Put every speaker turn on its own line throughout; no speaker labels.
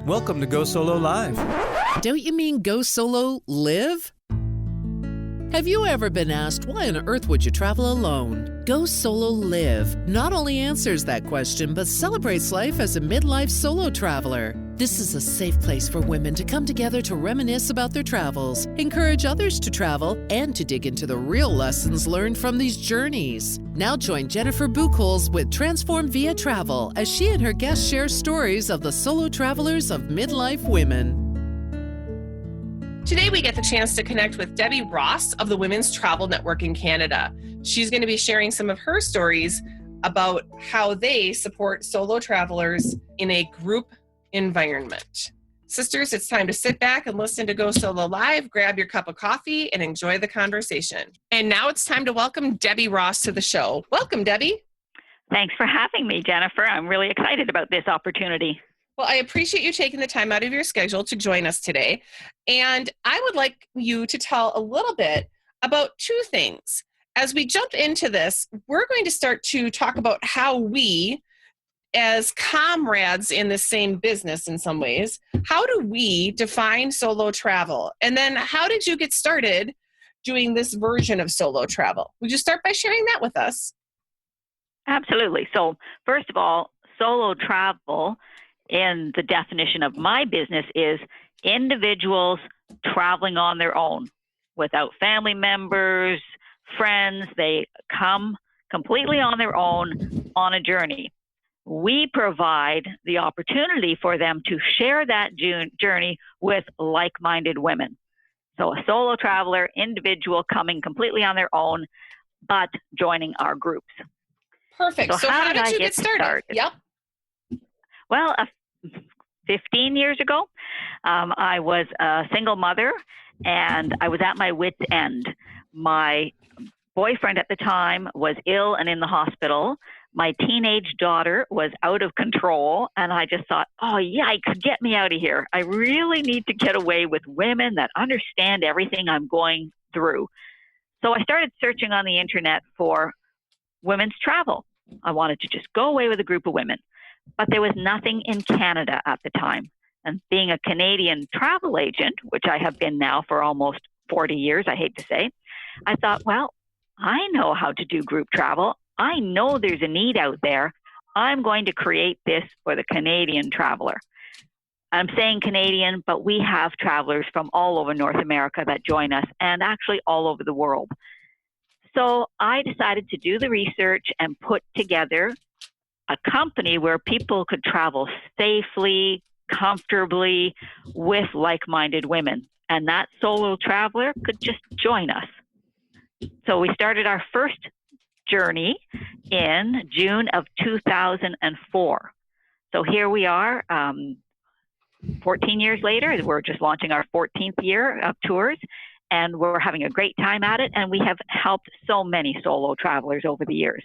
Welcome to Go Solo Live.
Don't you mean go solo live? Have you ever been asked why on earth would you travel alone? Go Solo Live not only answers that question, but celebrates life as a midlife solo traveler. This is a safe place for women to come together to reminisce about their travels, encourage others to travel, and to dig into the real lessons learned from these journeys. Now join Jennifer Buchholz with Transform Via Travel as she and her guests share stories of the solo travelers of midlife women.
Today, we get the chance to connect with Debbie Ross of the Women's Travel Network in Canada. She's going to be sharing some of her stories about how they support solo travelers in a group environment. Sisters, it's time to sit back and listen to Go Solo Live, grab your cup of coffee, and enjoy the conversation. And now it's time to welcome Debbie Ross to the show. Welcome, Debbie.
Thanks for having me, Jennifer. I'm really excited about this opportunity.
Well, I appreciate you taking the time out of your schedule to join us today. And I would like you to tell a little bit about two things. As we jump into this, we're going to start to talk about how we, as comrades in the same business in some ways, how do we define solo travel? And then how did you get started doing this version of solo travel? Would you start by sharing that with us?
Absolutely. So first of all, solo travel in the definition of my business is individuals traveling on their own without family members, friends. They come completely on their own on a journey. We provide the opportunity for them to share that journey with like-minded women. So a solo traveler, individual coming completely on their own, but joining our groups.
Perfect. So how did you get started? Yep.
Well, 15 years ago, I was a single mother, and I was at my wit's end. My boyfriend at the time was ill and in the hospital. My teenage daughter was out of control, and I just thought, oh, yikes, get me out of here. I really need to get away with women that understand everything I'm going through. So I started searching on the internet for women's travel. I wanted to just go away with a group of women. But there was nothing in Canada at the time. And being a Canadian travel agent, which I have been now for almost 40 years, I hate to say, I thought, well, I know how to do group travel. I know there's a need out there. I'm going to create this for the Canadian traveler. I'm saying Canadian, but we have travelers from all over North America that join us, and actually all over the world. So I decided to do the research and put together a company where people could travel safely, comfortably with like-minded women. And that solo traveler could just join us. So we started our first journey in June of 2004. So here we are, 14 years later. We're just launching our 14th year of tours, and we're having a great time at it. And we have helped so many solo travelers over the years.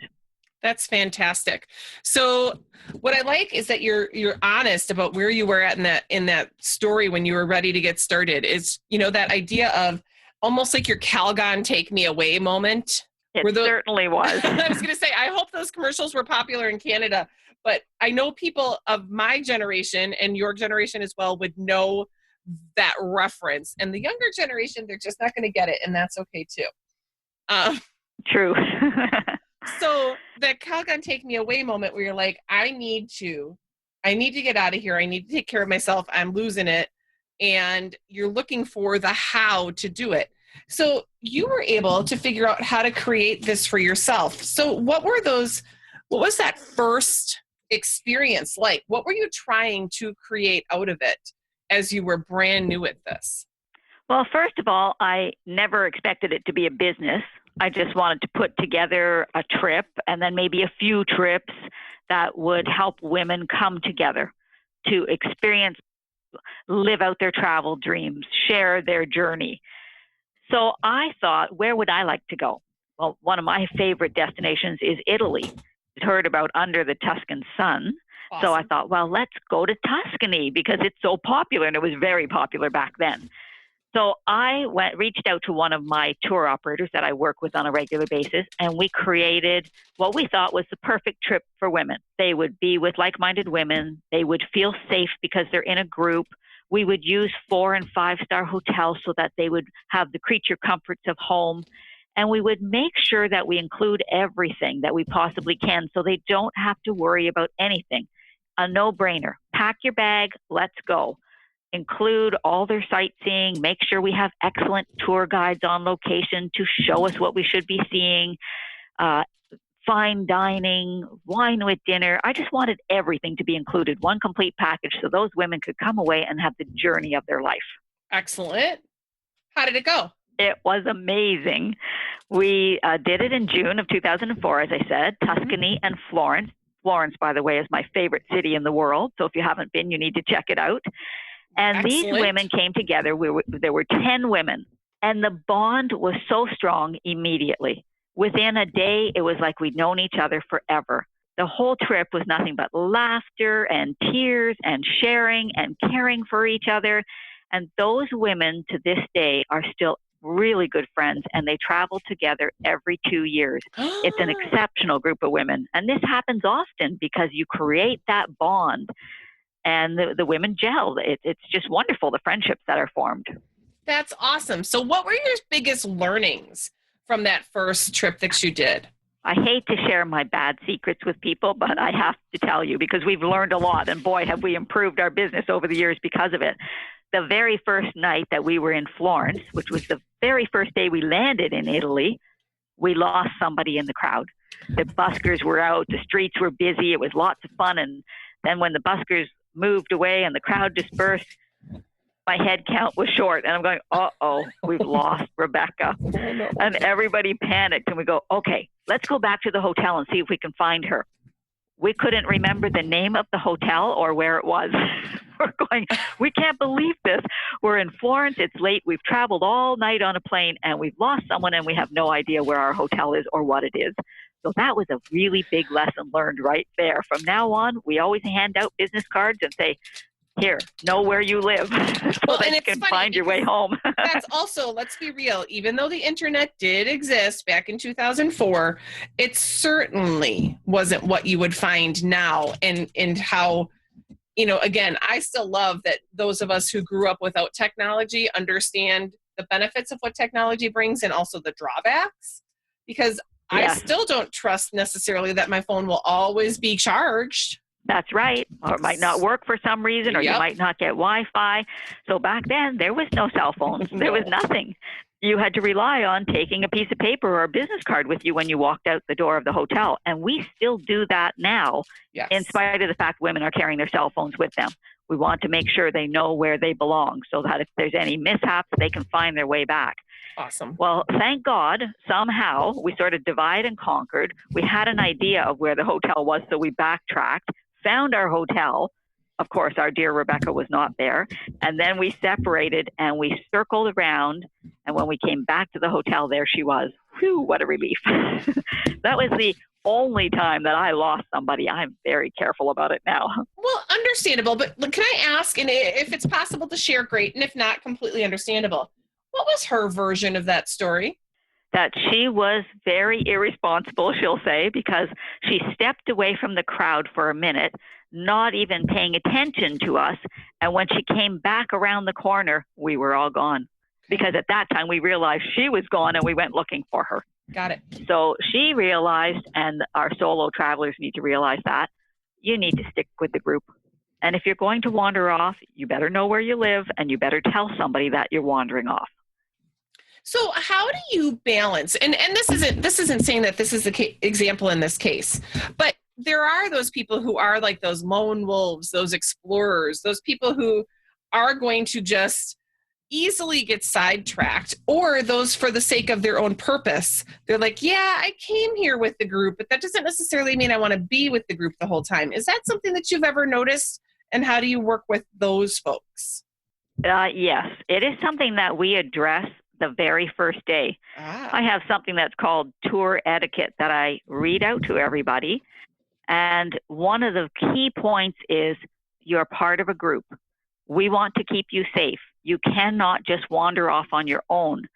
That's fantastic. So what I like is that you're honest about where you were at in that story when you were ready to get started. Is, that idea of almost like your Calgon Take Me Away moment.
It certainly was.
I was going to say, I hope those commercials were popular in Canada, but I know people of my generation and your generation as well would know that reference. And the younger generation, they're just not going to get it, and that's okay too.
True.
So that Calgon Take Me Away moment where you're like, I need to get out of here. I need to take care of myself. I'm losing it. And you're looking for the how to do it. So you were able to figure out how to create this for yourself. So what was that first experience like? What were you trying to create out of it as you were brand new at this?
Well, first of all, I never expected it to be a business. I just wanted to put together a trip and then maybe a few trips that would help women come together to experience, live out their travel dreams, share their journey. So I thought, where would I like to go? Well, one of my favorite destinations is Italy. I'd heard about Under the Tuscan Sun. Awesome. So I thought, well, let's go to Tuscany because it's so popular, and it was very popular back then. So I reached out to one of my tour operators that I work with on a regular basis, and we created what we thought was the perfect trip for women. They would be with like-minded women. They would feel safe because they're in a group. We would use 4- and 5-star hotels so that they would have the creature comforts of home. And we would make sure that we include everything that we possibly can so they don't have to worry about anything. A no-brainer. Pack your bag, let's go. Include all their sightseeing, make sure we have excellent tour guides on location to show us what we should be seeing, fine dining, wine with dinner. I just wanted everything to be included, one complete package, so those women could come away and have the journey of their life.
Excellent. How did it go?
It was amazing. We did it in June of 2004, as I said, Tuscany and Florence. Florence, by the way, is my favorite city in the world, so if you haven't been, you need to check it out. And
Excellent.
These women came together. There were 10 women, and the bond was so strong immediately. Within a day, it was like we'd known each other forever. The whole trip was nothing but laughter and tears and sharing and caring for each other. And those women to this day are still really good friends, and they travel together every 2 years. It's an exceptional group of women. And this happens often because you create that bond. And the women gel. It's just wonderful, the friendships that are formed.
That's awesome. So what were your biggest learnings from that first trip that you did?
I hate to share my bad secrets with people, but I have to tell you because we've learned a lot. And boy, have we improved our business over the years because of it. The very first night that we were in Florence, which was the very first day we landed in Italy, we lost somebody in the crowd. The buskers were out. The streets were busy. It was lots of fun. And then when the buskers moved away and the crowd dispersed, my head count was short. And I'm going, uh-oh, we've lost Rebecca. And everybody panicked. And we go, okay, let's go back to the hotel and see if we can find her. We couldn't remember the name of the hotel or where it was. We're going, we can't believe this. We're in Florence. It's late. We've traveled all night on a plane and we've lost someone and we have no idea where our hotel is or what it is. So that was a really big lesson learned right there. From now on, we always hand out business cards and say, here, know where you live so that you can find your way home.
That's also, let's be real, even though the internet did exist back in 2004, it certainly wasn't what you would find now. And how, again, I still love that those of us who grew up without technology understand the benefits of what technology brings and also the drawbacks, because I still don't trust necessarily that my phone will always be charged.
That's right. Or it might not work for some reason, or you might not get Wi-Fi. So back then, there was no cell phones. There was nothing. You had to rely on taking a piece of paper or a business card with you when you walked out the door of the hotel. And we still do that now, in spite of the fact women are carrying their cell phones with them. We want to make sure they know where they belong so that if there's any mishaps, they can find their way back.
Awesome.
Well, thank God, somehow we sort of divide and conquered. We had an idea of where the hotel was, so we backtracked, found our hotel. Of course, our dear Rebecca was not there. And then we separated and we circled around. And when we came back to the hotel, there she was. Whew, what a relief. That was the only time that I lost somebody. I'm very careful about it now.
Well, understandable. But can I ask, and if it's possible to share, great. And if not, completely understandable. What was her version of that story?
That she was very irresponsible, she'll say, because she stepped away from the crowd for a minute, not even paying attention to us. And when she came back around the corner, we were all gone. Because at that time, we realized she was gone and we went looking for her.
Got it.
So she realized, and our solo travelers need to realize that, you need to stick with the group. And if you're going to wander off, you better know where you live and you better tell somebody that you're wandering off.
So how do you balance, and this isn't saying that this is the example in this case, but there are those people who are like those lone wolves, those explorers, those people who are going to just easily get sidetracked, or those for the sake of their own purpose. They're like, yeah, I came here with the group, but that doesn't necessarily mean I want to be with the group the whole time. Is that something that you've ever noticed, and how do you work with those folks?
Yes, it is something that we address the very first day. I have something that's called tour etiquette that I read out to everybody. And one of the key points is you're part of a group. We want to keep you safe. You cannot just wander off on your own.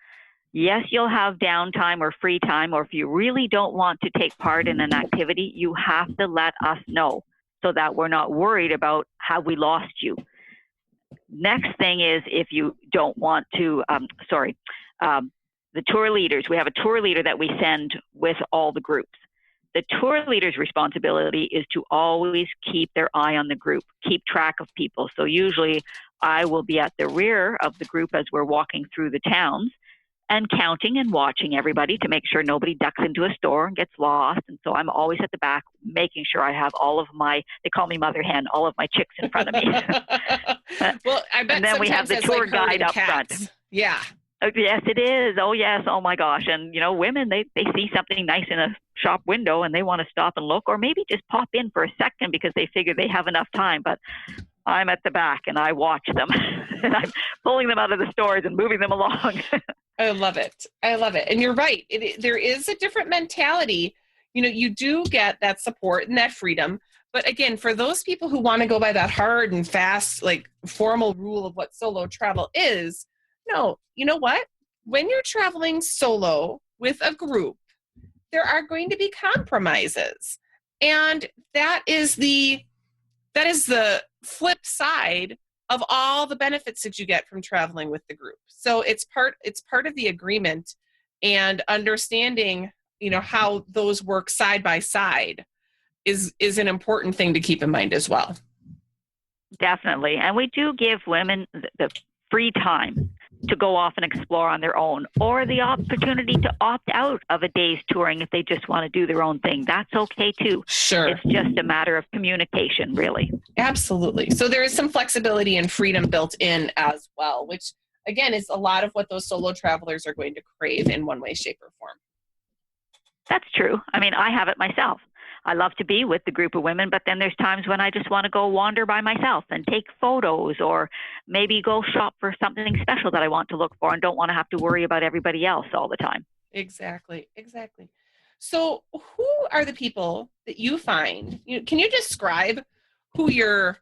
Yes, you'll have downtime or free time, or if you really don't want to take part in an activity, you have to let us know so that we're not worried about have we lost you. Next thing is if you don't want to, the tour leaders, we have a tour leader that we send with all the groups. The tour leader's responsibility is to always keep their eye on the group, keep track of people. So usually I will be at the rear of the group as we're walking through the towns and counting and watching everybody to make sure nobody ducks into a store and gets lost. And so I'm always at the back making sure I have all of my, they call me Mother Hen, all of my chicks in front of me.
Well, I bet
and then we have the tour guide up front.
Yeah.
Yes, it is. Oh, yes. Oh, my gosh. And, women, they see something nice in a shop window and they want to stop and look, or maybe just pop in for a second because they figure they have enough time. But I'm at the back and I watch them and I'm pulling them out of the stores and moving them along.
I love it. I love it. And you're right. There is a different mentality. You do get that support and that freedom. But again, for those people who want to go by that hard and fast, like formal rule of what solo travel is, no, you know what? When you're traveling solo with a group, there are going to be compromises. And that is the flip side of all the benefits that you get from traveling with the group. So it's part of the agreement, and understanding, how those work side by side is an important thing to keep in mind as well.
Definitely. And we do give women the free time to go off and explore on their own, or the opportunity to opt out of a day's touring if they just want to do their own thing. That's okay too.
Sure.
It's just a matter of communication, really.
Absolutely. So there is some flexibility and freedom built in as well, which again is a lot of what those solo travelers are going to crave in one way, shape, or form.
That's true. I mean, I have it myself. I love to be with the group of women, but then there's times when I just want to go wander by myself and take photos, or maybe go shop for something special that I want to look for and don't want to have to worry about everybody else all the time.
Exactly. So who are the people that you find? Can you describe who your,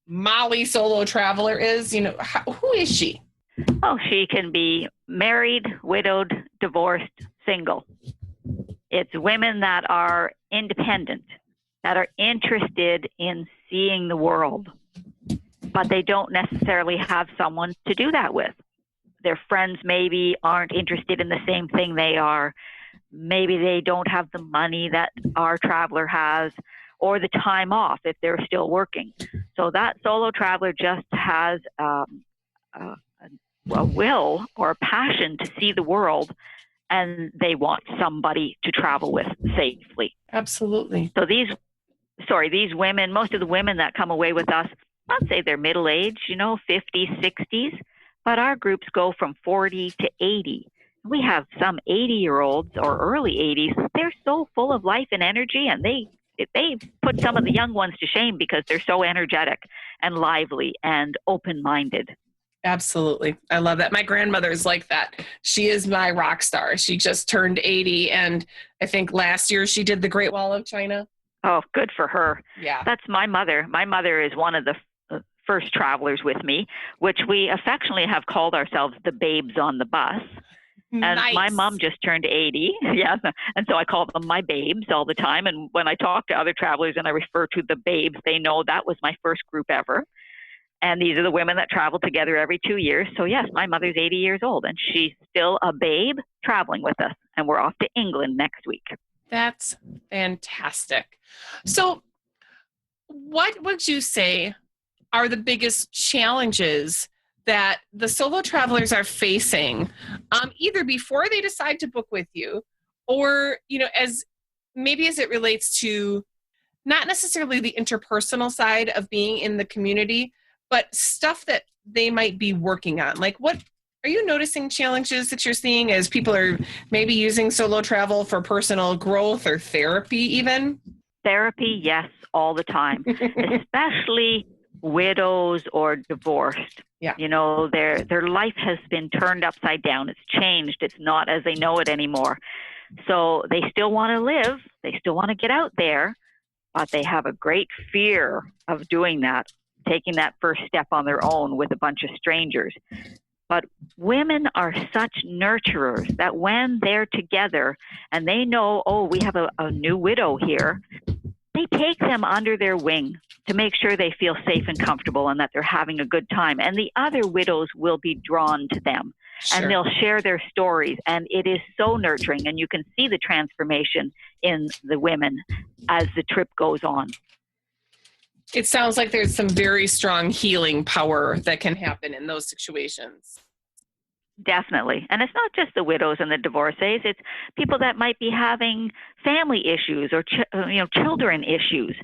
Molly solo traveler is? Who is she?
Oh, she can be married, widowed, divorced, single. It's women that are independent, that are interested in seeing the world, but they don't necessarily have someone to do that with. Their friends maybe aren't interested in the same thing they are. Maybe they don't have the money that our traveler has, or the time off if they're still working. So that solo traveler just has a will or a passion to see the world, and they want somebody to travel with safely.
Absolutely.
So these women, most of the women that come away with us, I'd say they're middle-aged, 50s, 60s, but our groups go from 40 to 80. We have some 80-year-olds or early 80s. They're so full of life and energy, and they put some of the young ones to shame because they're so energetic and lively and open-minded.
Absolutely. I love that. My grandmother is like that. She is my rock star. She just turned 80, and I think last year she did the Great Wall of China.
Oh, good for her.
Yeah.
That's my mother. My mother is one of the first travelers with me, which we affectionately have called ourselves the babes on the bus. And
nice.
My mom just turned 80. Yeah. And so I call them my babes all the time. And when I talk to other travelers and I refer to the babes, they know that was my first group ever. And these are the women that travel together every 2 years. So yes, my mother's 80 years old, and she's still a babe traveling with us. And we're off to England next week.
That's fantastic. So what would you say are the biggest challenges that the solo travelers are facing, either before they decide to book with you, or, as it relates to not necessarily the interpersonal side of being in the community, but stuff that they might be working on? Like, what are you noticing challenges that you're seeing as people are maybe using solo travel for personal growth or therapy even?
Therapy, yes, all the time, especially widows or divorced.
Yeah.
Their life has been turned upside down. It's changed. It's not as they know it anymore. So they still want to live. They still want to get out there, but they have a great fear of doing that. taking that first step on their own with a bunch of strangers. But women are such nurturers that when they're together and they know, oh, we have a new widow here, they take them under their wing to make sure they feel safe and comfortable and that they're having a good time. And the other widows will be drawn to them.
Sure.
And they'll share their stories. And it is so nurturing. And you can see the transformation in the women as the trip goes on.
It sounds like there's some very strong healing power that can happen in those situations.
Definitely. And it's not just the widows and the divorcees. It's people that might be having family issues or children issues,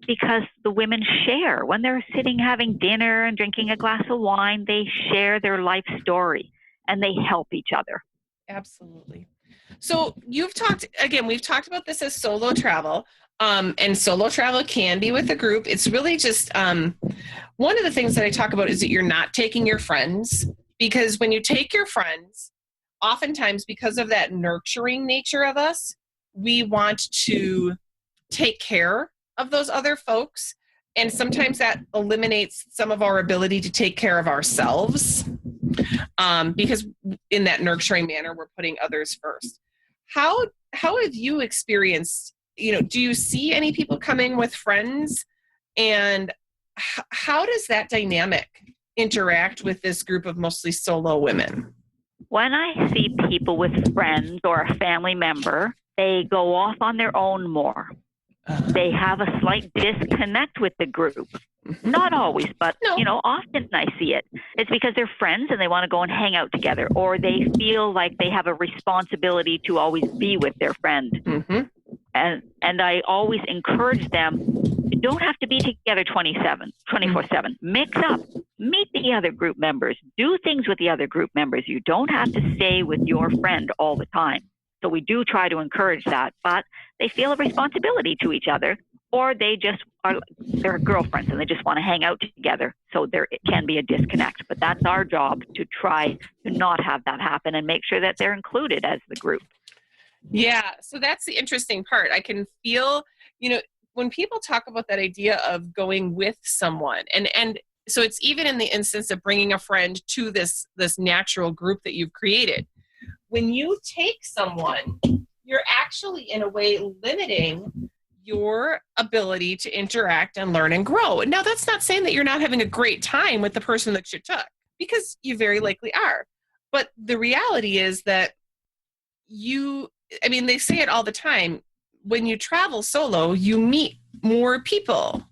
because the women share. When they're sitting having dinner and drinking a glass of wine, they share their life story and they help each other.
Absolutely. So we've talked about this as solo travel. And solo travel can be with a group. It's really just one of the things that I talk about is that you're not taking your friends, because when you take your friends, oftentimes because of that nurturing nature of us, we want to take care of those other folks. And sometimes that eliminates some of our ability to take care of ourselves, because in that nurturing manner, we're putting others first. How have you experienced, do you see any people coming with friends, and how does that dynamic interact with this group of mostly solo women?
When I see people with friends or a family member, they go off on their own more. They have a slight disconnect with the group. Not always, but often I see it. It's because they're friends and they want to go and hang out together, or they feel like they have a responsibility to always be with their friend.
Mm-hmm.
And I always encourage them, you don't have to be together 24/7. Mix up. Meet the other group members. Do things with the other group members. You don't have to stay with your friend all the time. So we do try to encourage that, but they feel a responsibility to each other, or they're girlfriends and they just want to hang out together. So it can be a disconnect, but that's our job to try to not have that happen and make sure that they're included as the group.
Yeah. So that's the interesting part. I can feel, when people talk about that idea of going with someone, and so it's even in the instance of bringing a friend to this natural group that you've created. When you take someone, you're actually in a way limiting your ability to interact and learn and grow. Now, that's not saying that you're not having a great time with the person that you took, because you very likely are. But the reality is that they say it all the time, when you travel solo, you meet more people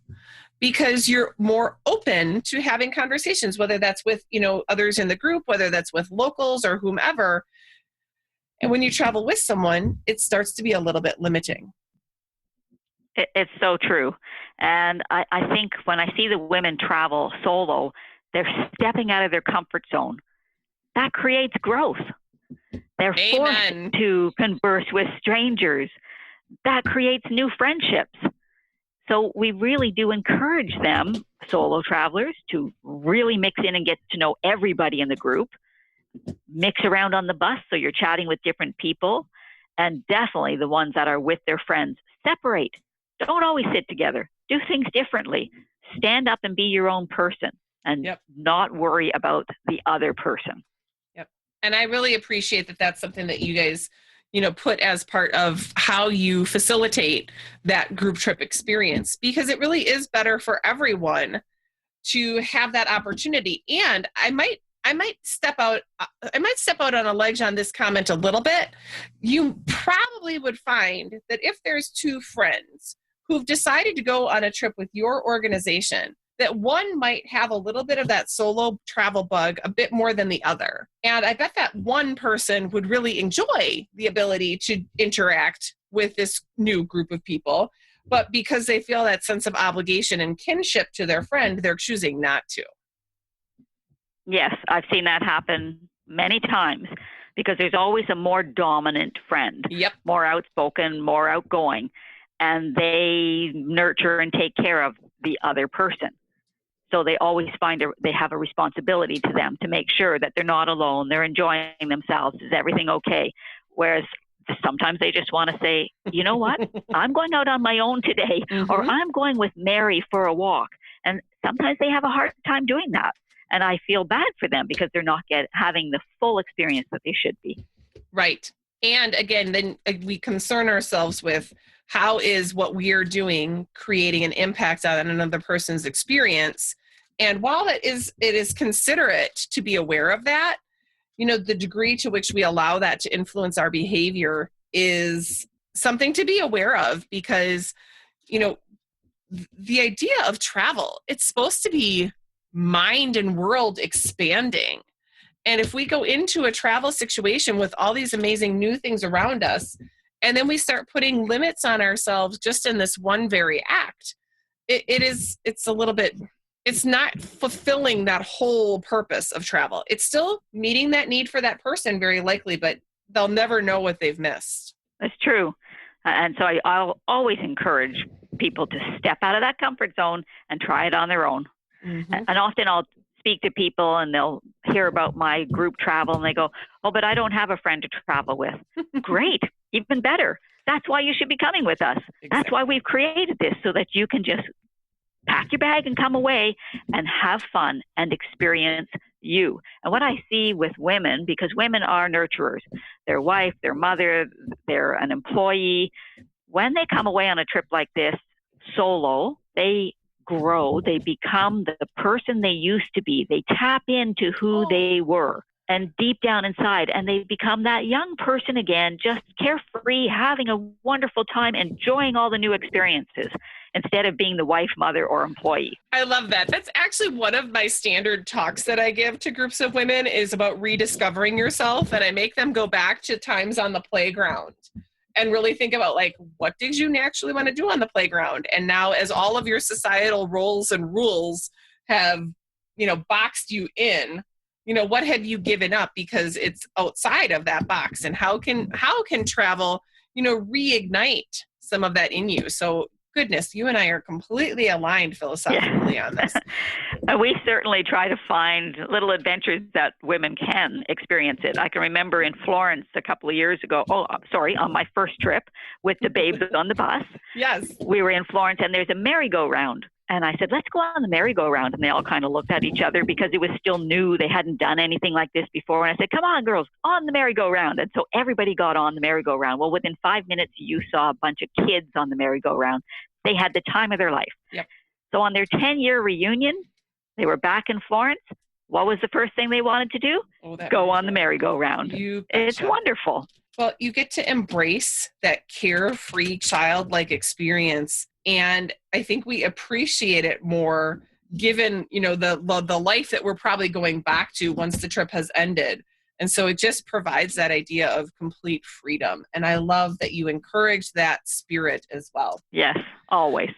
because you're more open to having conversations, whether that's with, others in the group, whether that's with locals or whomever. And when you travel with someone, it starts to be a little bit limiting.
It's so true. And I think when I see the women travel solo, they're stepping out of their comfort zone. That creates growth. They're
Amen.
Forced to converse with strangers. That creates new friendships. So we really do encourage them, solo travelers, to really mix in and get to know everybody in the group. Mix around on the bus so you're chatting with different people. And definitely the ones that are with their friends, separate. Don't always sit together. Do things differently. Stand up and be your own person and not worry about the other person.
Yep. And I really appreciate that that's something that you guys, put as part of how you facilitate that group trip experience, because it really is better for everyone to have that opportunity. And I might step out on a ledge on this comment a little bit. You probably would find that if there's two friends who've decided to go on a trip with your organization, that one might have a little bit of that solo travel bug a bit more than the other. And I bet that one person would really enjoy the ability to interact with this new group of people. But because they feel that sense of obligation and kinship to their friend, they're choosing not to.
Yes, I've seen that happen many times, because there's always a more dominant friend, more outspoken, more outgoing, and they nurture and take care of the other person. So they always they have a responsibility to them to make sure that they're not alone, they're enjoying themselves, is everything okay? Whereas sometimes they just want to say, you know what, I'm going out on my own today, or I'm going with Mary for a walk. And sometimes they have a hard time doing that. And I feel bad for them because they're not having the full experience that they should be.
Right. And again, then we concern ourselves with how is what we are doing creating an impact on another person's experience. And while it is considerate to be aware of that, the degree to which we allow that to influence our behavior is something to be aware of, because, the idea of travel, it's supposed to be mind and world expanding. And if we go into a travel situation with all these amazing new things around us, and then we start putting limits on ourselves just in this one very act, it's a little bit, it's not fulfilling that whole purpose of travel. It's still meeting that need for that person, very likely, but they'll never know what they've missed.
That's true. And so I'll always encourage people to step out of that comfort zone and try it on their own. Mm-hmm. And often I'll speak to people and they'll hear about my group travel and they go, oh, but I don't have a friend to travel with. Great. Even better. That's why you should be coming with us. Exactly. That's why we've created this, so that you can just pack your bag and come away and have fun and experience you. And what I see with women, because women are nurturers, their wife, their mother, they're an employee. When they come away on a trip like this solo, they grow, they become the person they used to be. They tap into who they were and deep down inside, and they become that young person again, just carefree, having a wonderful time, enjoying all the new experiences instead of being the wife, mother, or employee.
I love that. That's actually one of my standard talks that I give to groups of women, is about rediscovering yourself. And I make them go back to times on the playground and really think about, like, what did you actually want to do on the playground? And now, as all of your societal roles and rules have, boxed you in, what have you given up because it's outside of that box? And how can travel, reignite some of that in you? So goodness, you and I are completely aligned philosophically on this.
We certainly try to find little adventures that women can experience it. I can remember in Florence a couple of years ago, on my first trip with the babes on the bus.
Yes.
We were in Florence and there's a merry-go-round. And I said, let's go on the merry-go-round. And they all kind of looked at each other because it was still new. They hadn't done anything like this before. And I said, come on, girls, on the merry-go-round. And so everybody got on the merry-go-round. Well, within 5 minutes, you saw a bunch of kids on the merry-go-round. They had the time of their life.
Yep.
So on their 10-year reunion, they were back in Florence. What was the first thing they wanted to do? Go on the merry-go-round. It's wonderful.
Well, you get to embrace that carefree, childlike experience. And I think we appreciate it more given, the life that we're probably going back to once the trip has ended. And so it just provides that idea of complete freedom. And I love that you encourage that spirit as well.
Yes, always.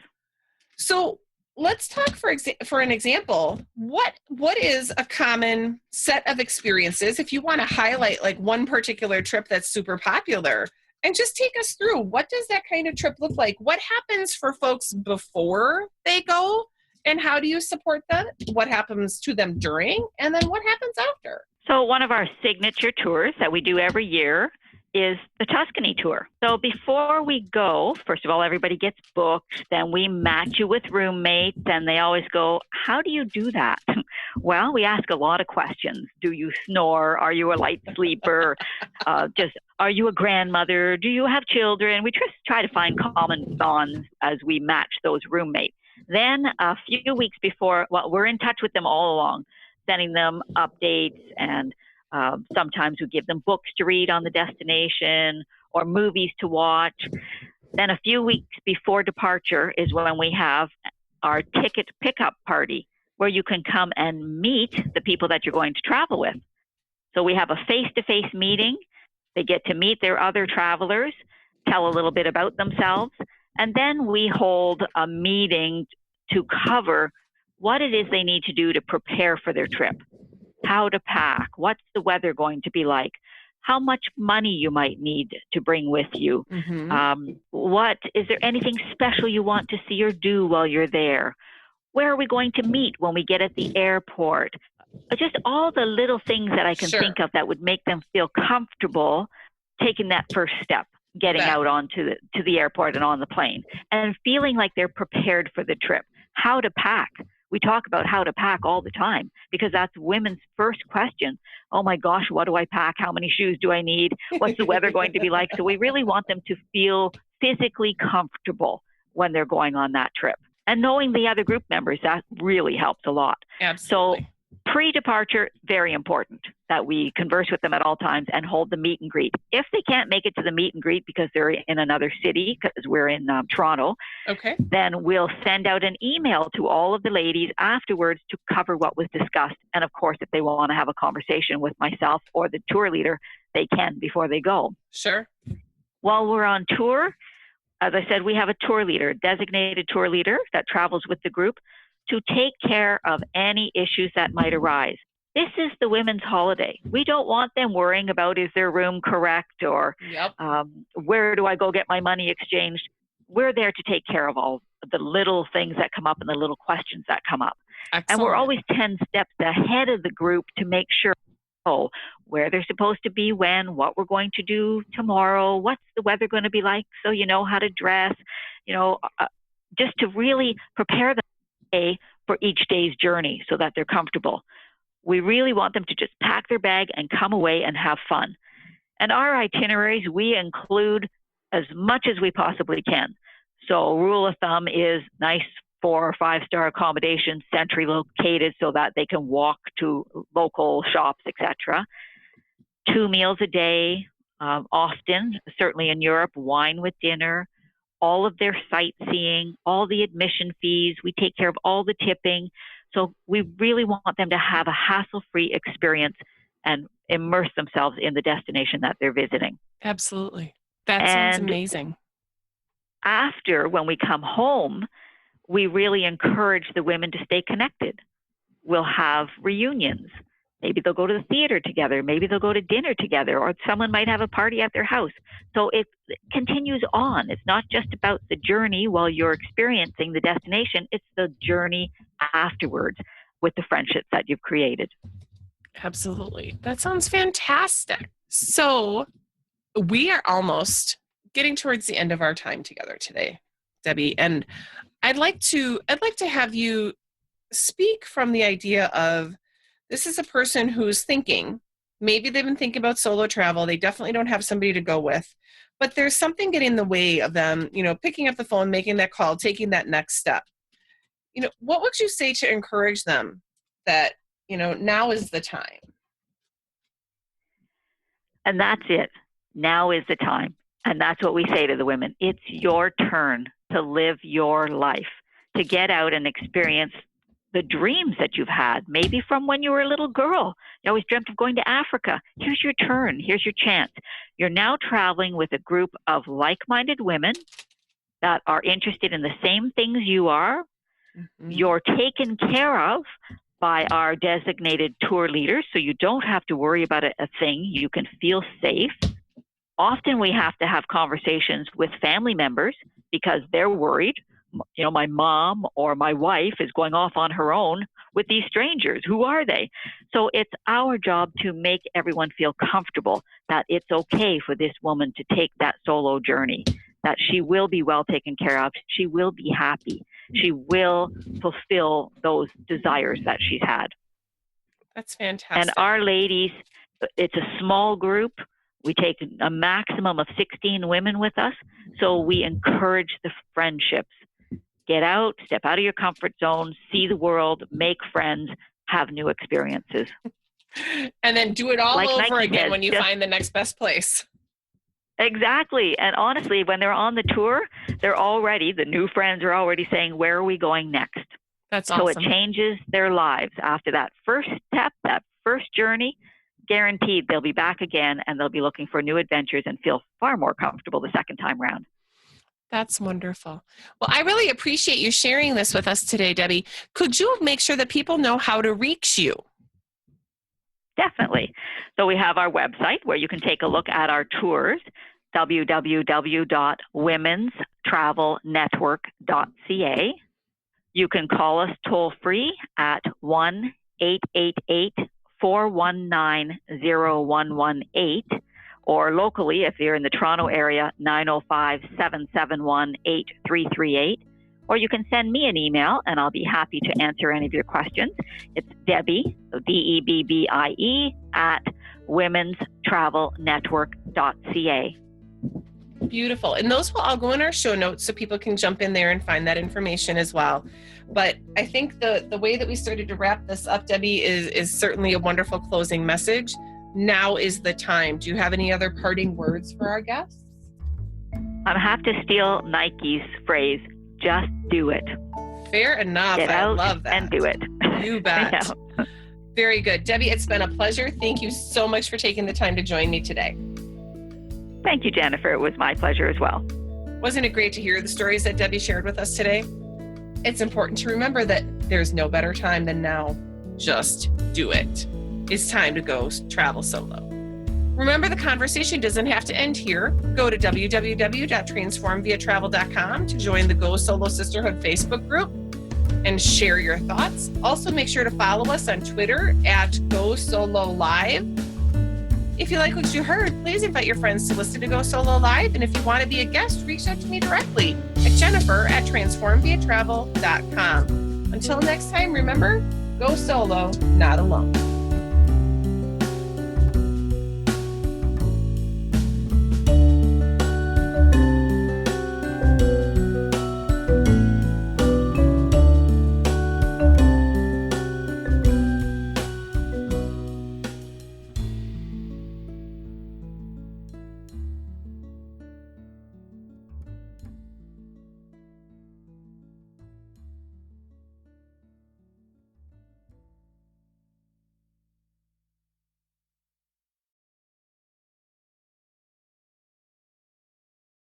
So let's talk for an example. What is a common set of experiences, if you want to highlight like one particular trip that's super popular, and just take us through, what does that kind of trip look like? What happens for folks before they go, and how do you support them? What happens to them during, and then what happens after?
So one of our signature tours that we do every year is the Tuscany tour. So before we go, first of all, everybody gets booked. Then we match you with roommates, and they always go, how do you do that? Well, we ask a lot of questions. Do you snore? Are you a light sleeper? Are you a grandmother? Do you have children? We just try to find common bonds as we match those roommates. Then a few weeks before, we're in touch with them all along, sending them updates, and sometimes we give them books to read on the destination or movies to watch. Then a few weeks before departure is when we have our ticket pickup party, where you can come and meet the people that you're going to travel with. So we have a face-to-face meeting. They get to meet their other travelers, tell a little bit about themselves, and then we hold a meeting to cover what it is they need to do to prepare for their trip, how to pack, what's the weather going to be like, how much money you might need to bring with you, is there anything special you want to see or do while you're there, where are we going to meet when we get at the airport, just all the little things that I can think of that would make them feel comfortable taking that first step, getting out onto the airport and on the plane, and feeling like they're prepared for the trip. How to pack. We talk about how to pack all the time because that's women's first question. Oh my gosh, what do I pack? How many shoes do I need? What's the weather going to be like? So we really want them to feel physically comfortable when they're going on that trip. And knowing the other group members, that really helps a lot.
Absolutely.
So pre-departure, very important that we converse with them at all times and hold the meet and greet. If they can't make it to the meet and greet because they're in another city, because we're in Toronto,
Okay.
then we'll send out an email to all of the ladies afterwards to cover what was discussed. And of course, if they want to have a conversation with myself or the tour leader, they can before they go.
Sure.
While we're on tour, as I said, we have a tour leader, designated tour leader that travels with the group to take care of any issues that might arise. This is the women's holiday. We don't want them worrying about, is their room correct, or where do I go get my money exchanged? We're there to take care of all the little things that come up and the little questions that come up.
Excellent.
And we're always 10 steps ahead of the group to make sure where they're supposed to be when, what we're going to do tomorrow, what's the weather going to be like, so you know how to dress, just to really prepare them for each day's journey so that they're comfortable. We really want them to just pack their bag and come away and have fun. And our itineraries, we include as much as we possibly can. So rule of thumb is nice 4 or 5-star accommodations, centrally located so that they can walk to local shops, etc. 2 meals a day, often, certainly in Europe, wine with dinner, all of their sightseeing, all the admission fees. We take care of all the tipping. So we really want them to have a hassle-free experience and immerse themselves in the destination that they're visiting.
Absolutely. That sounds amazing.
After, when we come home, we really encourage the women to stay connected. We'll have reunions. Maybe they'll go to the theater together. Maybe they'll go to dinner together, or someone might have a party at their house. So it continues on. It's not just about the journey while you're experiencing the destination. It's the journey afterwards with the friendships that you've created.
Absolutely. That sounds fantastic. So we are almost getting towards the end of our time together today, Debbie, and I'd like to have you speak from the idea of, this is a person who's thinking, maybe they've been thinking about solo travel. They definitely don't have somebody to go with, but there's something getting in the way of them, picking up the phone, making that call, taking that next step. What would you say to encourage them that, now is the time?
And that's it. Now is the time. And that's what we say to the women. It's your turn to live your life, to get out and experience the dreams that you've had, maybe from when you were a little girl. You always dreamt of going to Africa. Here's your turn. Here's your chance. You're now traveling with a group of like-minded women that are interested in the same things you are. Mm-hmm. You're taken care of by our designated tour leaders, so you don't have to worry about a thing. You can feel safe. Often we have to have conversations with family members because they're worried. My mom or my wife is going off on her own with these strangers. Who are they? So it's our job to make everyone feel comfortable that it's okay for this woman to take that solo journey, that she will be well taken care of. She will be happy. She will fulfill those desires that she's had.
That's fantastic.
And our ladies, it's a small group. We take a maximum of 16 women with us. So we encourage the friendships. Get out, step out of your comfort zone, see the world, make friends, have new experiences.
And then do it all over again when you find the next best place.
Exactly. And honestly, when they're on the tour, the new friends are already saying, where are we going next?
That's awesome.
So it changes their lives. After that first step, that first journey, guaranteed they'll be back again and they'll be looking for new adventures and feel far more comfortable the second time around.
That's wonderful. Well, I really appreciate you sharing this with us today, Debbie. Could you make sure that people know how to reach you?
Definitely. So we have our website where you can take a look at our tours, www.womenstravelnetwork.ca. You can call us toll free at 1-888-419-0118, or locally, if you're in the Toronto area, 905-771-8338. or you can send me an email and I'll be happy to answer any of your questions. It's Debbie, so DEBBIE, at womenstravelnetwork.ca.
Beautiful. And those will all go in our show notes so people can jump in there and find that information as well. But I think the way that we started to wrap this up, Debbie, is certainly a wonderful closing message. Now is the time. Do you have any other parting words for our guests?
I have to steal Nike's phrase, just do it.
Fair enough.
Get out
I love that.
and do it.
You bet. Very good. Debbie, it's been a pleasure. Thank you so much for taking the time to join me today.
Thank you, Jennifer. It was my pleasure as well.
Wasn't it great to hear the stories that Debbie shared with us today? It's important to remember that there's no better time than now. Just do it. It's time to go travel solo. Remember, the conversation doesn't have to end here. Go to www.transformviatravel.com to join the Go Solo Sisterhood Facebook group and share your thoughts. Also, make sure to follow us on Twitter at Go Solo Live. If you like what you heard, please invite your friends to listen to Go Solo Live. And if you want to be a guest, reach out to me directly at Jennifer@transformviatravel.com. Until next time, remember, go solo, not alone.